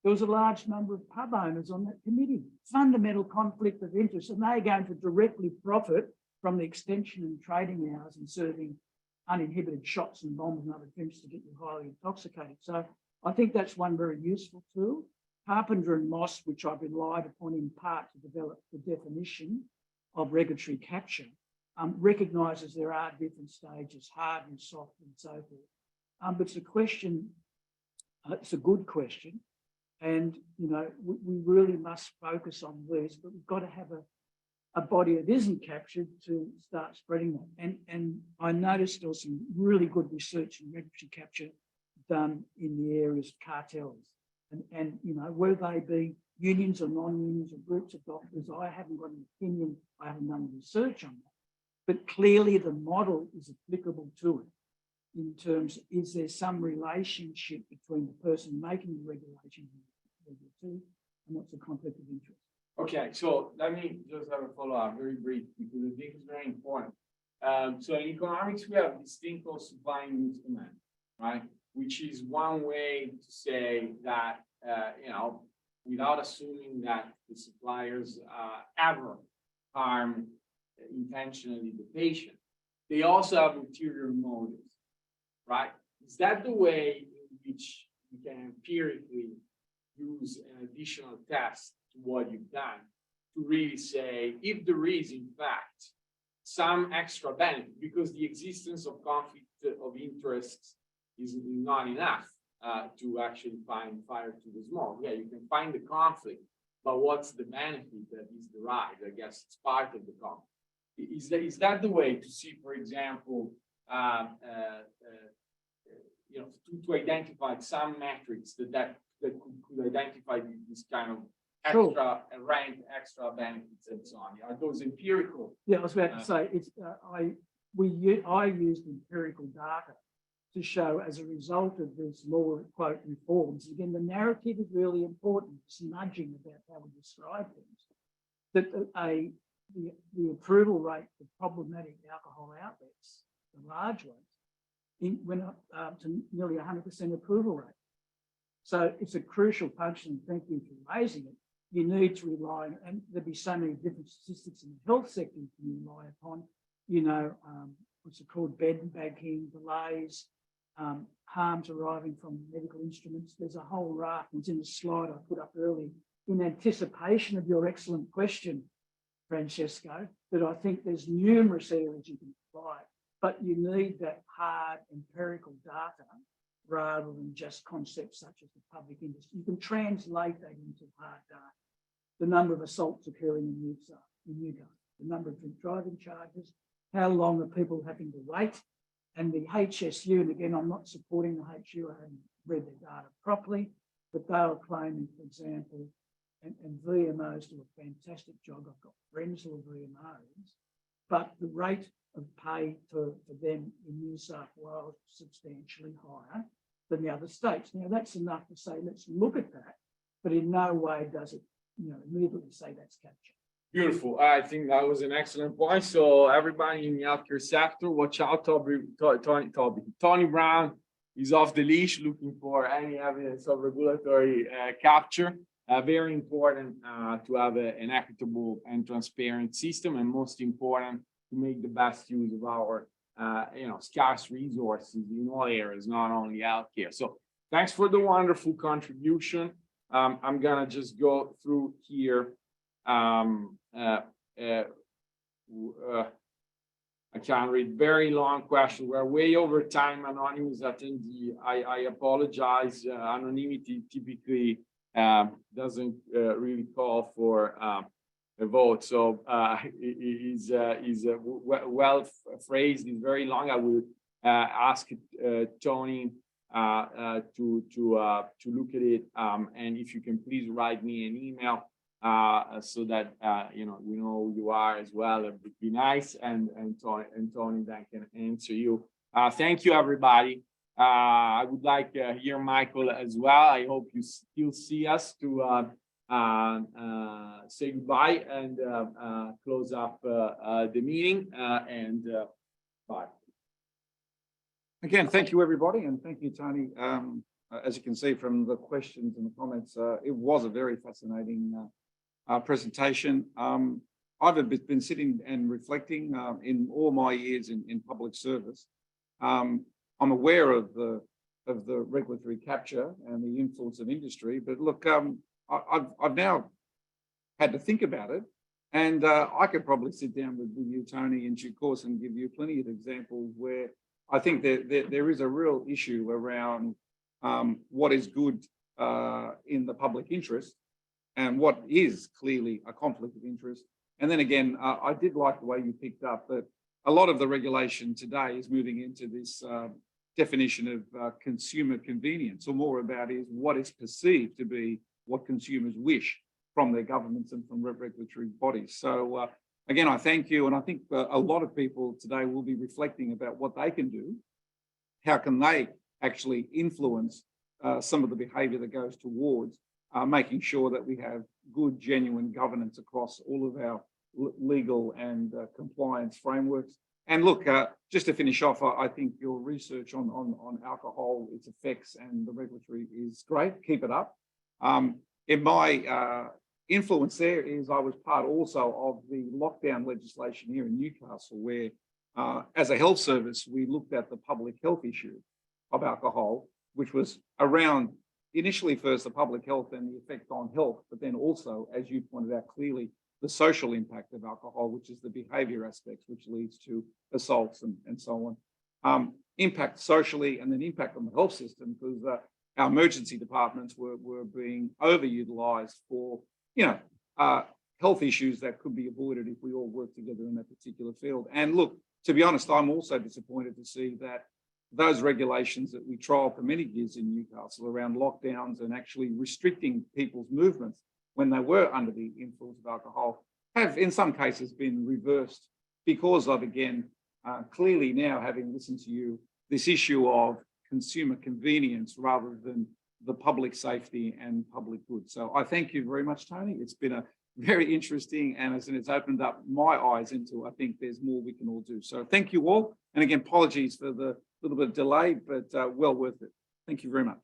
S3: There was a large number of pub owners on that committee. Fundamental conflict of interest, and they're going to directly profit from the extension and trading hours and serving uninhibited shots and bombs and other drinks to get you highly intoxicated. So I think that's one very useful tool. Carpenter and Moss, which I've relied upon in part to develop the definition of regulatory capture, recognises there are different stages, hard and soft and so forth. But it's a question, it's a good question. And, we really must focus on these, but we've got to have a body that isn't captured to start spreading that. And I noticed there was some really good research in regulatory capture done in the areas of cartels. And whether they be unions or non-unions or groups of doctors, I haven't got an opinion, I haven't done research on that. But clearly the model is applicable to it in terms of, is there some relationship between the person making the regulation and what's the conflict of interest?
S1: Okay, so let me just have a follow-up, very brief, because I think it's very important. So in economics, we have this thing called supply and use demand, right? Which is one way to say that, without assuming that the suppliers ever harm intentionally the patient, they also have ulterior motives, right? Is that the way in which you can empirically use an additional test to what you've done to really say if there is, in fact, some extra benefit, because the existence of conflict of interests is not enough to actually find fire to the smoke. Yeah, you can find the conflict, but what's the benefit that is derived? I guess it's part of the conflict. Is that the way to see, for example, to identify some metrics that could identify this kind of extra rank, extra benefits, and so on? Are those empirical?
S3: Yeah, I was about to say it's I used empirical data to show as a result of this law quote reforms. Again, the narrative is really important. It's nudging about how we describe things. That the approval rate for problematic alcohol outlets, the large ones, went up to nearly 100% approval rate. So it's a crucial function. Thank you for raising it. You need to rely on, and there'll be so many different statistics in the health sector you can rely upon. What's it called? Bed banking, delays, harms arising from medical instruments. There's a whole raft. It's in the slide I put up early in anticipation of your excellent question, Francesco, that I think there's numerous areas you can apply, but you need that hard empirical data rather than just concepts such as the public interest. You can translate that into hard data. The number of assaults occurring in Newcastle, the number of drink driving charges, how long are people having to wait, and the HSU, and again, I'm not supporting the HSU, I haven't read their data properly, but they are claiming, for example, and VMOs do a fantastic job. I've got friends who are VMOs, but the rate of pay for them in New South Wales is substantially higher than the other states. Now, that's enough to say, let's look at that, but in no way does it, immediately say that's capture.
S1: Beautiful. I think that was an excellent point. So everybody in the healthcare sector, watch out. Tony Brown is off the leash looking for any evidence of regulatory capture. Very important to have an equitable and transparent system, and most important, to make the best use of our scarce resources in all areas, not only healthcare. So thanks for the wonderful contribution. I'm gonna just go through here. I can't read very long question. We're way over time. Anonymous attendee, I apologize. Anonymity typically doesn't really call for a vote. So is well phrased. It's very long. I will ask Tony to look at it, and if you can please write me an email so that we know who you are as well. It would be nice, and Tony then can answer you. Thank you, everybody. I would like to hear Michael as well. I hope you still see us to say goodbye and close up the meeting. Bye.
S2: Again, thank you, everybody, and thank you, Tony. As you can see from the questions and the comments, it was a very fascinating presentation. I've been sitting and reflecting in all my years in public service. I'm aware of the regulatory capture and the influence of industry, but look, I've now had to think about it, and I could probably sit down with you, Tony, in due course and give you plenty of examples where I think that there is a real issue around what is good in the public interest and what is clearly a conflict of interest. And then again, I did like the way you picked up that a lot of the regulation today is moving into this definition of consumer convenience, or more about is what is perceived to be what consumers wish from their governments and from regulatory bodies. So again, I thank you. And I think a lot of people today will be reflecting about what they can do. How can they actually influence some of the behaviour that goes towards making sure that we have good, genuine governance across all of our legal and compliance frameworks. And look, just to finish off, I think your research on alcohol, its effects and the regulatory is great. Keep it up. In my influence there is I was part also of the lockdown legislation here in Newcastle, where as a health service, we looked at the public health issue of alcohol, which was around initially first the public health and the effect on health, but then also, as you pointed out clearly, the social impact of alcohol, which is the behaviour aspects, which leads to assaults and so on. Impact socially and then impact on the health system, because our emergency departments were being overutilised for, health issues that could be avoided if we all work together in that particular field. And look, to be honest, I'm also disappointed to see that those regulations that we trialled for many years in Newcastle around lockdowns and actually restricting people's movements when they were under the influence of alcohol have in some cases been reversed because of, again, clearly now having listened to you, this issue of consumer convenience rather than the public safety and public good. So I thank you very much, Tony. It's been a very interesting, and it's opened up my eyes into, I think there's more we can all do. So thank you all. And again, apologies for the little bit of delay, but well worth it. Thank you very much.